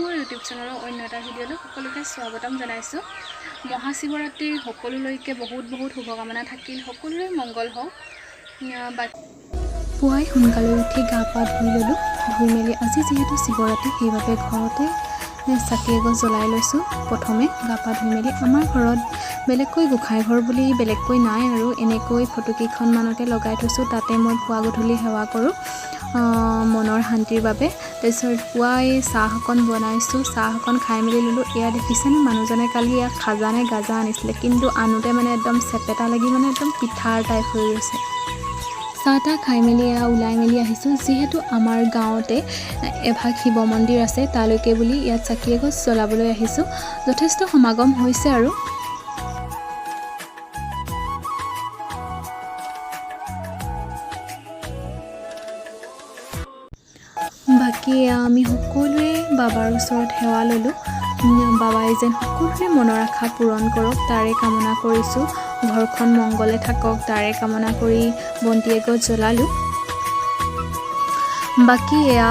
মোৰ ইউটিউব চেনেলৰ অন্য এটা ভিডিঅ'লৈ সকলোকে স্বাগতম জনাইছোঁ। মহাশিৱৰাত্ৰিৰ সকলোলৈকে বহুত শুভকামনা থাকিল। সকলোৰে মংগল হওক। পুৱাই সোনকালে উঠি গা পা ধুই ল'লোঁ। ধুই মেলি আজি যিহেতু শিৱৰাত্ৰি সেইবাবে ঘৰতে চাকি এগছ জ্বলাই লৈছোঁ। প্ৰথমে গা পা ধুই মেলি আমাৰ ঘৰত বেলেগকৈ গোঁসাই ঘৰ বুলি বেলেগকৈ নাই আৰু এনেকৈ ফটোকেইখনমানকে লগাই থৈছোঁ। তাতে মই পুৱা গধূলি সেৱা কৰোঁ মনৰ শান্তিৰ বাবে। তাৰপিছত পুৱাই চাহ অকণ বনাইছোঁ। চাহ অকণ খাই মেলি ল'লোঁ। এয়া দেখিছেনে মানুহজনে কালি ইয়াত খাজা নে গাজা আনিছিলে, কিন্তু আনোতে মানে একদম চেপেটা লাগি মানে একদম পিঠাৰ টাইপ হৈ গৈছে। চাহ তাহ খাই মেলি এয়া ওলাই মেলি আহিছোঁ। যিহেতু আমাৰ গাঁৱতে এভাগ শিৱ মন্দিৰ আছে, তালৈকে বুলি ইয়াত চাকি এগছ জ্বলাবলৈ আহিছোঁ। যথেষ্ট সমাগম হৈছে আৰু বাকী আমি সকলোৱে বাবাৰ ওচৰত সেৱা ল'লোঁ। বাবাই যেন সকলোৰে মনৰ আশা পূৰণ কৰক তাৰে কামনা কৰিছোঁ। ঘৰখন মংগলে থাকক তাৰে কামনা কৰি বন্তি এগছ জ্বলালোঁ। বাকী এয়া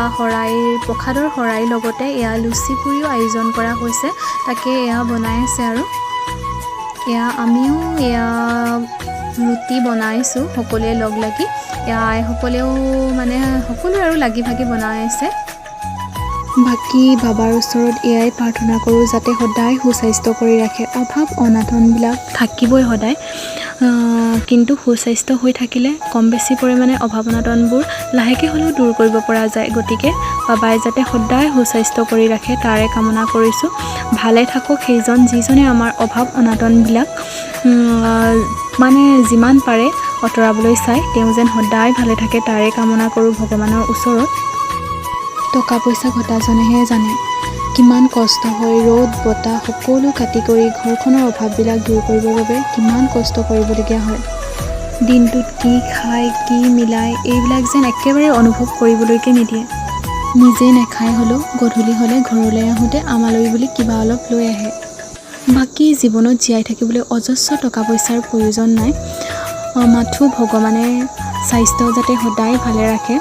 প্ৰসাদৰ শৰাইৰ লগতে এয়া লুচি পুৰিও আয়োজন কৰা হৈছে। তাকে এয়া বনাই আছে আৰু আমিও ৰুটি বনাইছোঁ সকলোৱে লগ লাগি। আইসকলেও মানে সকলো আৰু লাগি ভাগি বনাই আছে। বাকী বাবাৰ ওচৰত এয়াই প্ৰাৰ্থনা কৰোঁ যাতে সদায় সুস্বাস্থ্য কৰি ৰাখে। অভাৱ অনাটনবিলাক থাকিবই সদায়, কিন্তু সুস্বাস্থ্য হৈ থাকিলে কম বেছি পৰিমাণে অভাৱ অনাটনবোৰ লাহেকৈ হ'লেও দূৰ কৰিব পৰা যায়। গতিকে বাবাই যাতে সদায় সুস্বাস্থ্য কৰি ৰাখে তাৰে কামনা কৰিছোঁ। ভালে থাকক যিজনে আমাৰ অভাৱ অনাটনবিলাক মানে যিমান পাৰে আঁতৰাবলৈ চায়, তেওঁ যেন সদায় ভালে থাকে তাৰে কামনা কৰোঁ ভগৱানৰ ওচৰত। টকা পইচা ঘটাজনেহে জানে কিমান কষ্ট হয়। ৰ'দ বতাহ সকলো কাটি কৰি ঘৰখনৰ অভাৱবিলাক দূৰ কৰিবৰ বাবে কিমান কষ্ট কৰিবলগীয়া হয়। দিনটোত কি খায় কি মিলাই এইবিলাক যেন একেবাৰে অনুভৱ কৰিবলৈকে নিদিয়ে। নিজে নাখাই হ'লেও গধূলি হ'লে ঘৰলৈ আহোঁতে আমালৈ বুলি কিবা অলপ লৈ আহে। বাকী জীৱনত জীয়াই থাকিবলৈ অজস্ৰ টকা পইচাৰ প্ৰয়োজন নাই। মাথো ভগৱানে স্বাস্থ্য যাতে সদায় ভালে ৰাখে।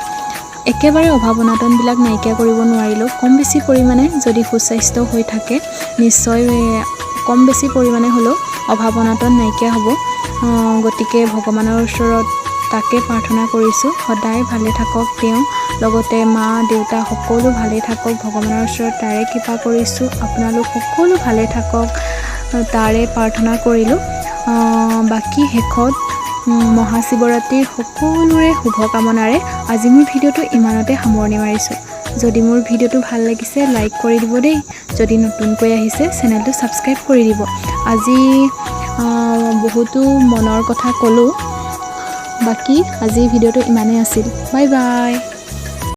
একেবাৰে অভাৱ অনাটনবিলাক নাইকিয়া কৰিব নোৱাৰিলেও কম বেছি পৰিমাণে যদি সুস্বাস্থ্য হৈ থাকে নিশ্চয় কম বেছি পৰিমাণে হ'লেও অভাৱ অনাটন নাইকিয়া হ'ব। গতিকে ভগৱানৰ ওচৰত তাকে প্ৰাৰ্থনা কৰিছোঁ সদায় ভালে থাকক তেওঁ, লগতে মা দেউতা সকলো ভালে থাকক ভগৱানৰ ওচৰত তাৰে কৃপা কৰিছোঁ। আপোনালোক সকলো ভালে থাকক তাৰে প্ৰাৰ্থনা কৰিলোঁ। বাকী শেষত মহাশিৱৰাত্ৰিৰ সকলোৰে শুভকামনাৰে আজি মোৰ ভিডিঅ'টো ইমানতে সামৰণি মাৰিছোঁ। যদি মোৰ ভিডিঅ'টো ভাল লাগিছে লাইক কৰি দিব দেই। যদি নতুনকৈ আহিছে চেনেলটো ছাবস্ক্ৰাইব কৰি দিব। আজি বহুতো মনৰ কথা ক'লোঁ। বাকী আজিৰ ভিডিঅ'টো ইমানেই আছিল। Bye bye.